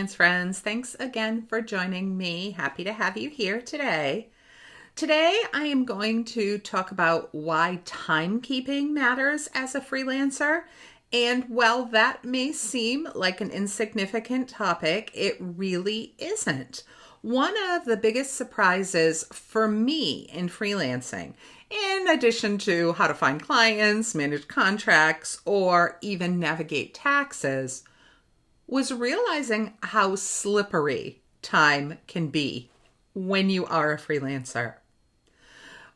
Friends, thanks again for joining me. Happy to have you here today. Today, I am going to talk about why timekeeping matters as a freelancer. And while that may seem like an insignificant topic, it really isn't. One of the biggest surprises for me in freelancing, in addition to how to find clients, manage contracts, or even navigate taxes, was realizing how slippery time can be when you are a freelancer.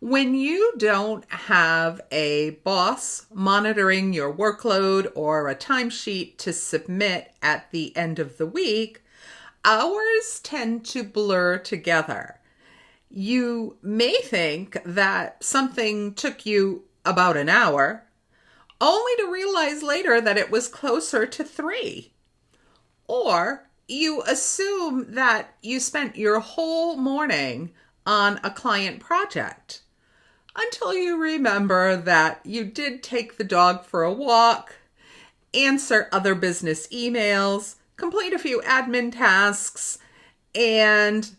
When you don't have a boss monitoring your workload or a timesheet to submit at the end of the week, hours tend to blur together. You may think that something took you about an hour, only to realize later that it was closer to 3. Or you assume that you spent your whole morning on a client project until you remember that you did take the dog for a walk, answer other business emails, complete a few admin tasks, and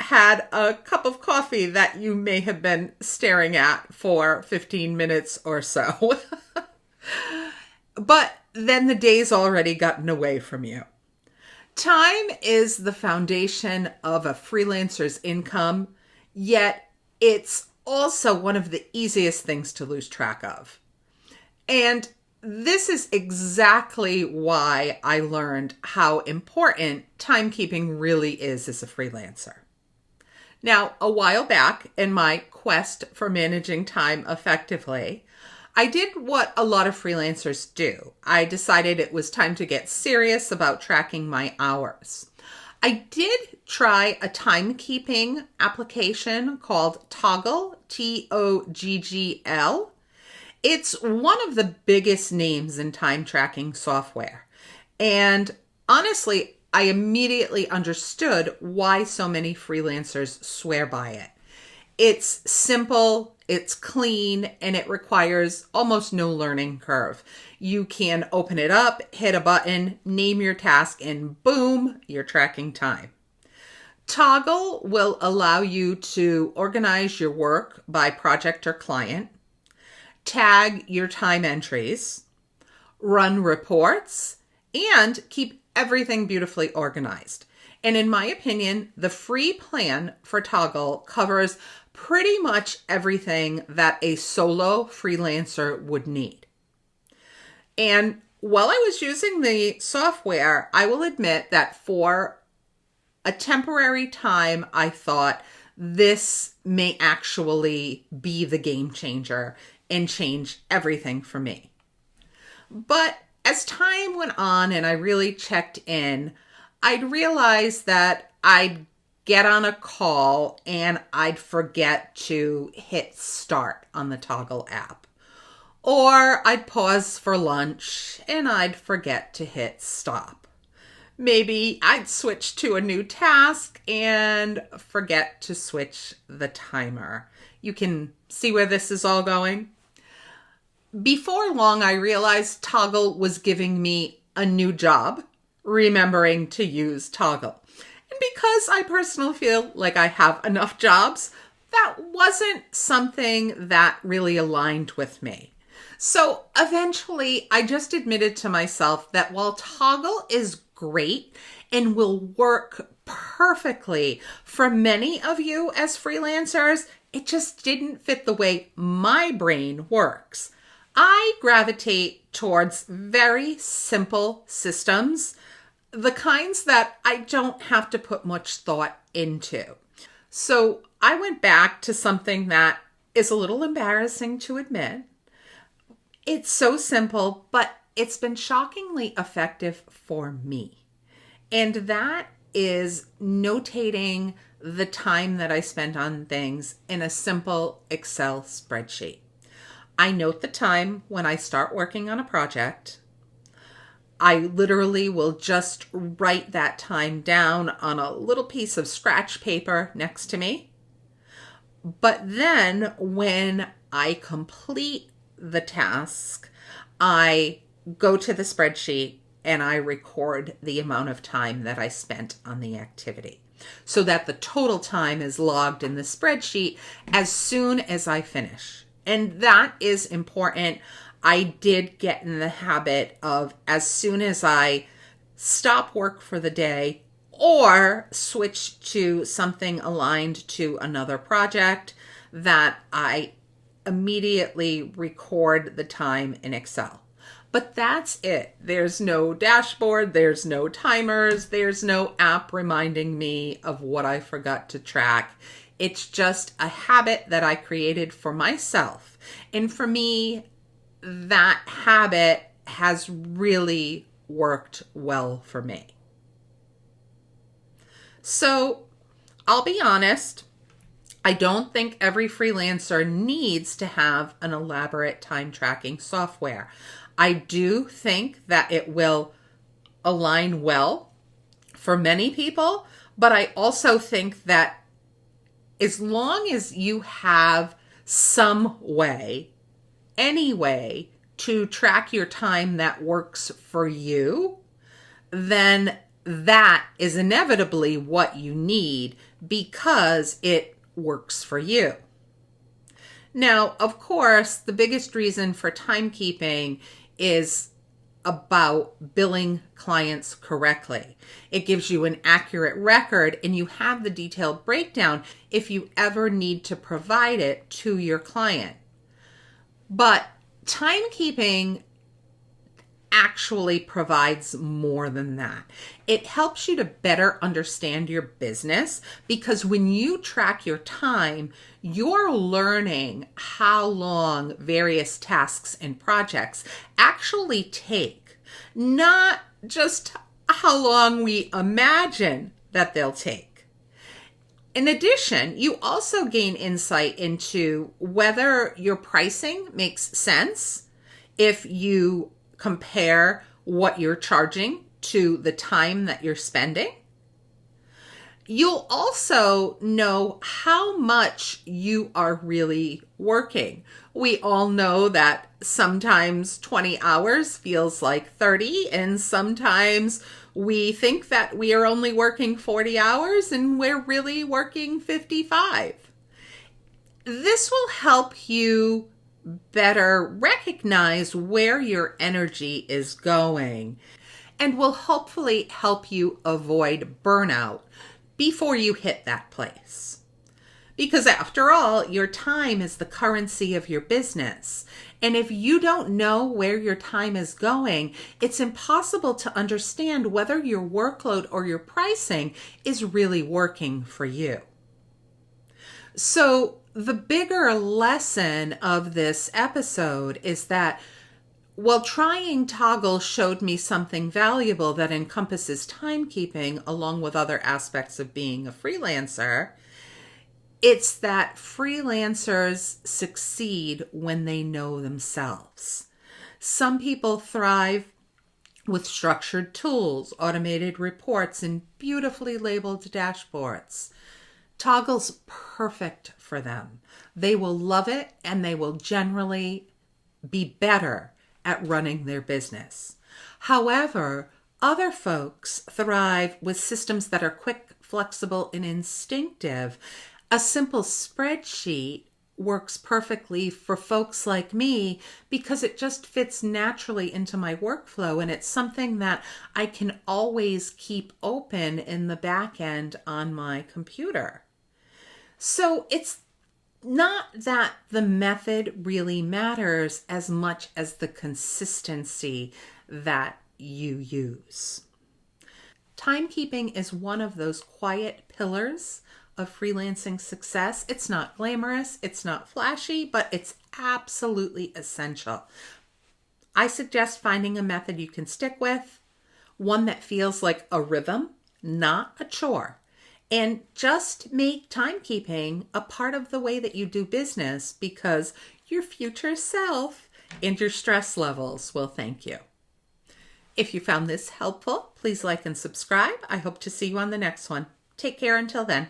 had a cup of coffee that you may have been staring at for 15 minutes or so. But then the day's already gotten away from you. Time is the foundation of a freelancer's income, yet it's also one of the easiest things to lose track of. And this is exactly why I learned how important timekeeping really is as a freelancer. Now, a while back in my quest for managing time effectively, I did what a lot of freelancers do. I decided it was time to get serious about tracking my hours. I did try a timekeeping application called Toggl, Toggl. It's one of the biggest names in time tracking software. And honestly, I immediately understood why so many freelancers swear by it. It's simple, it's clean, and it requires almost no learning curve. You can open it up, hit a button, name your task, and boom, you're tracking time. Toggl will allow you to organize your work by project or client, tag your time entries, run reports, and keep everything beautifully organized. And in my opinion, the free plan for Toggl covers pretty much everything that a solo freelancer would need. And while I was using the software, I will admit that for a temporary time, I thought this may actually be the game changer and change everything for me. But as time went on and I really checked in, I'd realize that I'd get on a call and I'd forget to hit start on the Toggl app. Or I'd pause for lunch and I'd forget to hit stop. Maybe I'd switch to a new task and forget to switch the timer. You can see where this is all going. Before long, I realized Toggl was giving me a new job, remembering to use Toggl. And because I personally feel like I have enough jobs, that wasn't something that really aligned with me. So eventually, I just admitted to myself that while Toggl is great and will work perfectly for many of you as freelancers, it just didn't fit the way my brain works. I gravitate towards very simple systems, the kinds that I don't have to put much thought into. So I went back to something that is a little embarrassing to admit. It's so simple, but it's been shockingly effective for me. And that is notating the time that I spent on things in a simple Excel spreadsheet. I note the time when I start working on a project. I literally will just write that time down on a little piece of scratch paper next to me. But then when I complete the task, I go to the spreadsheet and I record the amount of time that I spent on the activity so that the total time is logged in the spreadsheet as soon as I finish. And that is important. I did get in the habit of, as soon as I stop work for the day or switch to something aligned to another project, that I immediately record the time in Excel. But that's it. There's no dashboard, there's no timers, there's no app reminding me of what I forgot to track. It's just a habit that I created for myself. And for me, that habit has really worked well for me. So I'll be honest, I don't think every freelancer needs to have an elaborate time tracking software. I do think that it will align well for many people, but I also think that as long as you have some way, any way to track your time that works for you, then that is inevitably what you need because it works for you. Now, of course, the biggest reason for timekeeping is about billing clients correctly. It gives you an accurate record and you have the detailed breakdown if you ever need to provide it to your client. But timekeeping actually provides more than that. It helps you to better understand your business because when you track your time, you're learning how long various tasks and projects actually take, not just how long we imagine that they'll take. In addition, you also gain insight into whether your pricing makes sense if you compare what you're charging to the time that you're spending. You'll also know how much you are really working. We all know that sometimes 20 hours feels like 30, and sometimes we think that we are only working 40 hours and we're really working 55. This will help you better recognize where your energy is going and will hopefully help you avoid burnout before you hit that place. Because after all, your time is the currency of your business. And if you don't know where your time is going, it's impossible to understand whether your workload or your pricing is really working for you. So the bigger lesson of this episode is that while trying Toggle showed me something valuable that encompasses timekeeping along with other aspects of being a freelancer, it's that freelancers succeed when they know themselves. Some people thrive with structured tools, automated reports, and beautifully labeled dashboards. Toggle's perfect for them. They will love it and they will generally be better at running their business. However, other folks thrive with systems that are quick, flexible, and instinctive. A simple spreadsheet works perfectly for folks like me because it just fits naturally into my workflow and it's something that I can always keep open in the back end on my computer. So it's not that the method really matters as much as the consistency that you use. Timekeeping is one of those quiet pillars of freelancing success. It's not glamorous, it's not flashy, but it's absolutely essential. I suggest finding a method you can stick with, one that feels like a rhythm, not a chore. And just make timekeeping a part of the way that you do business because your future self and your stress levels will thank you. If you found this helpful, please like and subscribe. I hope to see you on the next one. Take care until then.